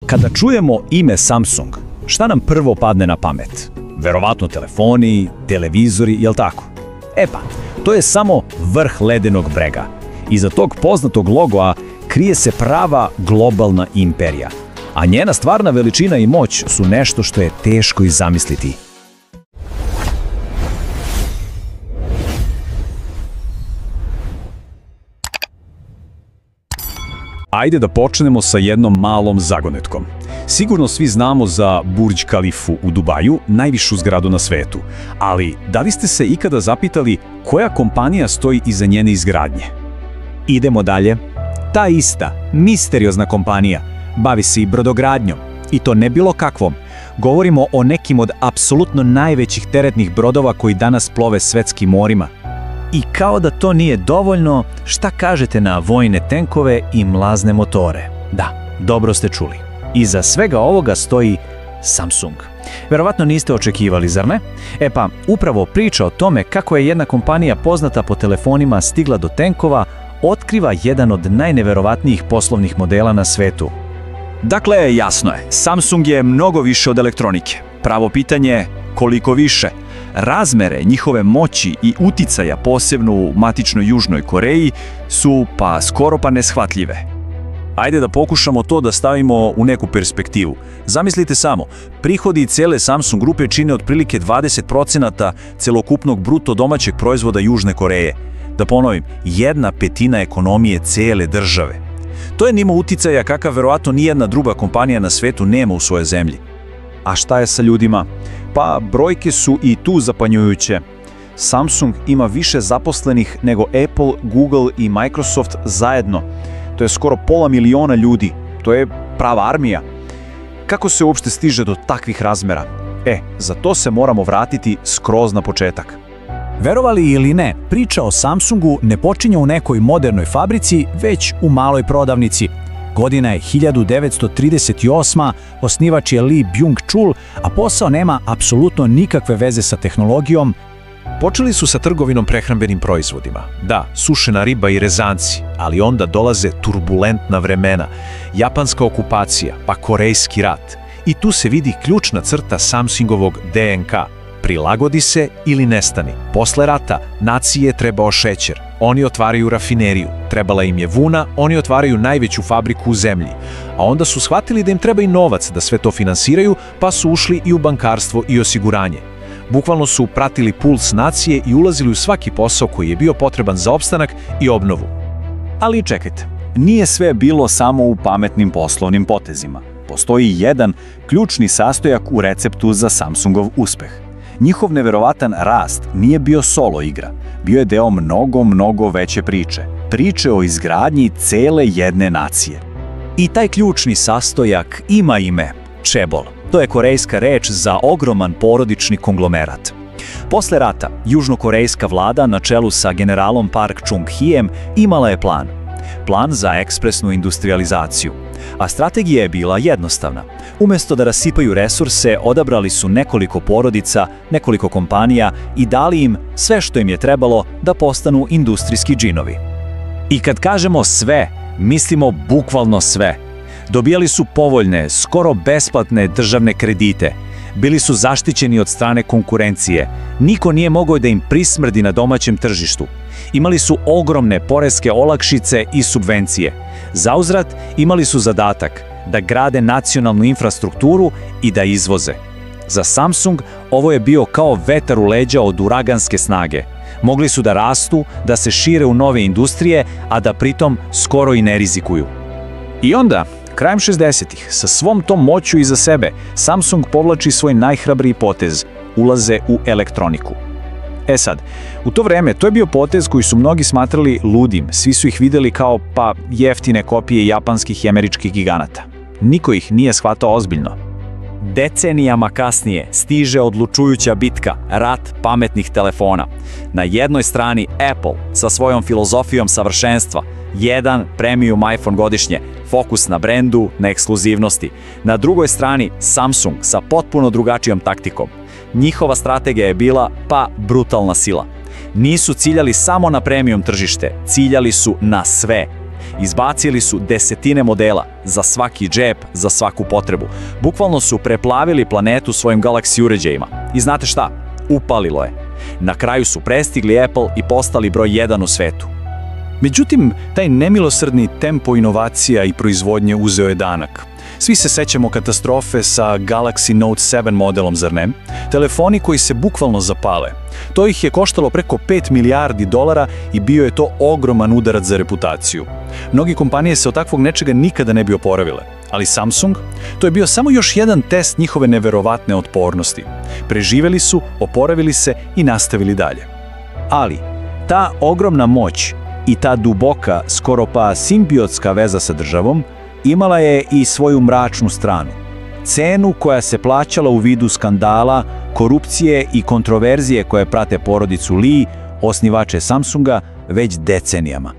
Kada čujemo ime Samsung, šta nam prvo padne na pamet? Verovatno telefoni, televizori, jel tako? E pa, to je samo vrh ledenog brega. Iza tog poznatog logoa krije se prava globalna imperija, a njena stvarna veličina i moć su nešto što je teško i zamisliti. Ajde da počnemo sa jednom malom zagonetkom. Sigurno svi znamo za Burj Khalifu u Dubaju, najvišu zgradu na svetu. Ali, da li ste se ikada zapitali koja kompanija stoji iza njene izgradnje? Idemo dalje. Ta ista, misteriozna kompanija bavi se i brodogradnjom. I to ne bilo kakvom. Govorimo o nekim od apsolutno najvećih teretnih brodova koji danas plove svetskim morima. I kao da to nije dovoljno, šta kažete na vojne tenkove i mlazne motore? Da, dobro ste čuli. Iza svega ovoga stoji Samsung. Verovatno niste očekivali, zar ne? E pa, upravo priča o tome kako je jedna kompanija poznata po telefonima stigla do tenkova, otkriva jedan od najneverovatnijih poslovnih modela na svetu. Dakle, jasno je, Samsung je mnogo više od elektronike. Pravo pitanje je koliko više. Razmere njihove moći i uticaja, posebno u matičnoj Južnoj Koreji, su skoro pa neshvatljive. Ajde da pokušamo to da stavimo u neku perspektivu. Zamislite samo, prihodi cele Samsung grupe čine otprilike 20% celokupnog bruto domaćeg proizvoda Južne Koreje. Da ponovim, 1/5 ekonomije cele države. To je nimo uticaja kakav verovatno nijedna druga kompanija na svetu nema u svojoj zemlji. A šta je sa ljudima? Pa brojke su i tu zapanjujuće. Samsung ima više zaposlenih nego Apple, Google i Microsoft zajedno. To je skoro 500.000 ljudi. To je prava armija. Kako se uopšte stiže do takvih razmera? Za to se moramo vratiti skroz na početak. Verovali ili ne, priča o Samsungu ne počinje u nekoj modernoj fabrici, već u maloj prodavnici. Godina je 1938. Osnivač je Lee Byung-chul, a posao nema apsolutno nikakve veze sa tehnologijom. Počeli su sa trgovinom prehrambenim proizvodima. Da, sušena riba i rezanci, ali onda dolaze turbulentna vremena, japanska okupacija, pa korejski rat. I tu se vidi ključna crta Samsungovog DNK. Prilagodi se ili nestani. Posle rata naciji je trebao šećer. Oni otvaraju rafineriju. Trebala im je vuna, oni otvaraju najveću fabriku u zemlji. A onda su shvatili da im treba i novac da sve to finansiraju, pa su ušli i u bankarstvo i osiguranje. Bukvalno su pratili puls nacije i ulazili u svaki posao koji je bio potreban za opstanak i obnovu. Ali čekajte, nije sve bilo samo u pametnim poslovnim potezima. Postoji jedan ključni sastojak u receptu za Samsungov uspeh. Njihov neverovatan rast nije bio solo igra, bio je deo mnogo veće priče. Priče o izgradnji cele jedne nacije. I taj ključni sastojak ima ime Chaebol. To je korejska reč za ogroman porodični konglomerat. Posle rata, južnokorejska vlada na čelu sa generalom Park Chung-hyeem imala je plan. Plan za ekspresnu industrializaciju. A strategija je bila jednostavna. Umesto da rasipaju resurse, odabrali su nekoliko porodica, nekoliko kompanija i dali im sve što im je trebalo da postanu industrijski džinovi. I kad kažemo sve, mislimo bukvalno sve. Dobijali su povoljne, skoro besplatne državne kredite. Bili su zaštićeni od strane konkurencije. Niko nije mogao da im prismrdi na domaćem tržištu. Imali su ogromne poreske olakšice i subvencije. Zauzvrat imali su zadatak da grade nacionalnu infrastrukturu i da izvoze. Za Samsung ovo je bio kao vetar u leđa od uraganske snage. Mogli su da rastu, da se šire u nove industrije, a da pritom skoro i ne rizikuju. I onda, krajem 60-ih, sa svom tom moću iza sebe, Samsung povlači svoj najhrabriji potez – ulaze u elektroniku. Sad, u to vreme to je bio potez koji su mnogi smatrali ludim, svi su ih videli kao jeftine kopije japanskih i američkih giganata. Niko ih nije shvatao ozbiljno. Decenijama kasnije stiže odlučujuća bitka, rat pametnih telefona. Na jednoj strani Apple sa svojom filozofijom savršenstva, jedan premium iPhone godišnje, fokus na brendu, na ekskluzivnosti. Na drugoj strani Samsung sa potpuno drugačijom taktikom. Njihova strategija je bila brutalna sila. Nisu ciljali samo na premium tržište, ciljali su na sve. Izbacili su desetine modela, za svaki džep, za svaku potrebu. Bukvalno su preplavili planetu svojim Galaxy uređajima. I znate šta? Upalilo je. Na kraju su prestigli Apple i postali broj 1 u svetu. Međutim, taj nemilosrdni tempo inovacija i proizvodnje uzeo je danak. Svi se sećamo katastrofe sa Galaxy Note 7 modelom, zar ne? Telefoni koji se bukvalno zapale. To ih je koštalo preko 5 milijardi dolara i bio je to ogroman udarac za reputaciju. Mnogi kompanije se od takvog nečega nikada ne bi oporavile. Ali Samsung? To je bio samo još jedan test njihove neverovatne otpornosti. Preživeli su, oporavili se i nastavili dalje. Ali, ta ogromna moć i ta duboka, skoro pa simbiotska veza sa državom imala je i svoju mračnu stranu. Cenu koja se plaćala u vidu skandala, korupcije i kontroverzije koje prate porodicu Lee, osnivače Samsunga, već decenijama.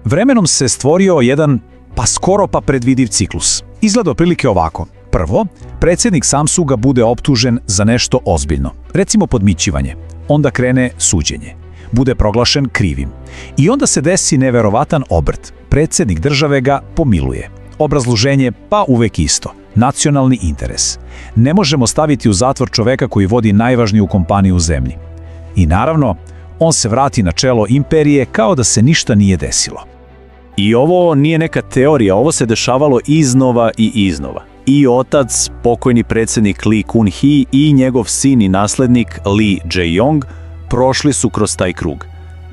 Vremenom se stvorio jedan skoro pa predvidiv ciklus. Izgleda otprilike ovako. Prvo, predsjednik Samsunga bude optužen za nešto ozbiljno, recimo podmićivanje. Onda krene suđenje. Bude proglašen krivim. I onda se desi neverovatan obrt. Predsjednik države ga pomiluje. Obrazloženje pa uvek isto. Nacionalni interes. Ne možemo staviti u zatvor čoveka koji vodi najvažniju kompaniju u zemlji. I naravno, on se vrati na čelo imperije kao da se ništa nije desilo. I ovo nije neka teorija, ovo se dešavalo iznova i iznova. I otac, pokojni predsjednik Lee Kun-hee i njegov sin i naslednik Lee Jae-yong prošli su kroz taj krug.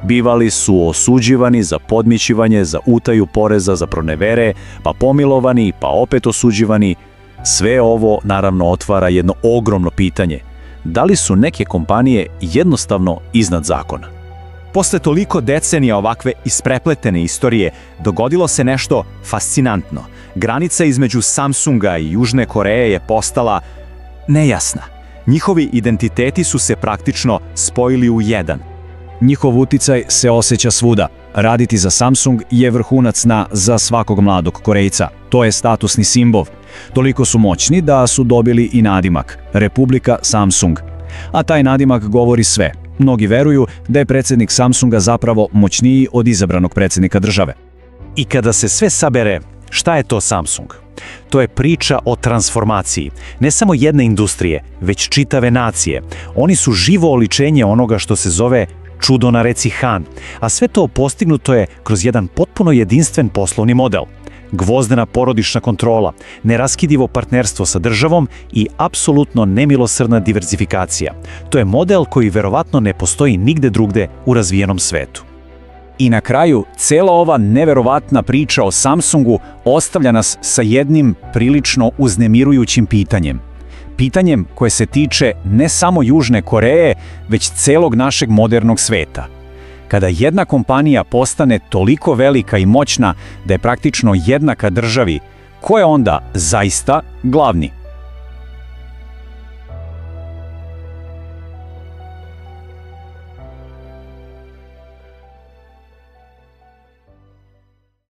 Bivali su osuđivani za podmićivanje, za utaju poreza, za pronevere, pa pomilovani, pa opet osuđivani. Sve ovo naravno otvara jedno ogromno pitanje. Da li su neke kompanije jednostavno iznad zakona? Posle toliko decenija ovakve isprepletene istorije dogodilo se nešto fascinantno. Granica između Samsunga i Južne Koreje je postala nejasna. Njihovi identiteti su se praktično spojili u jedan. Njihov uticaj se osjeća svuda. Raditi za Samsung je vrhunac sna za svakog mladog Korejca. To je statusni simbol. Toliko su moćni da su dobili i nadimak – Republika Samsung. A taj nadimak govori sve. Mnogi veruju da je predsjednik Samsunga zapravo moćniji od izabranog predsjednika države. I kada se sve sabere, šta je to Samsung? To je priča o transformaciji. Ne samo jedne industrije, već čitave nacije. Oni su živo oličenje onoga što se zove čudo na reci Han, a sve to postignuto je kroz jedan potpuno jedinstven poslovni model. Gvozdena porodična kontrola, neraskidivo partnerstvo sa državom i apsolutno nemilosrdna diverzifikacija. To je model koji verovatno ne postoji nigde drugde u razvijenom svetu. I na kraju, cela ova neverovatna priča o Samsungu ostavlja nas sa jednim prilično uznemirujućim pitanjem. Pitanjem koje se tiče ne samo Južne Koreje, već celog našeg modernog sveta. Kada jedna kompanija postane toliko velika i moćna da je praktično jednaka državi, ko je onda zaista glavni?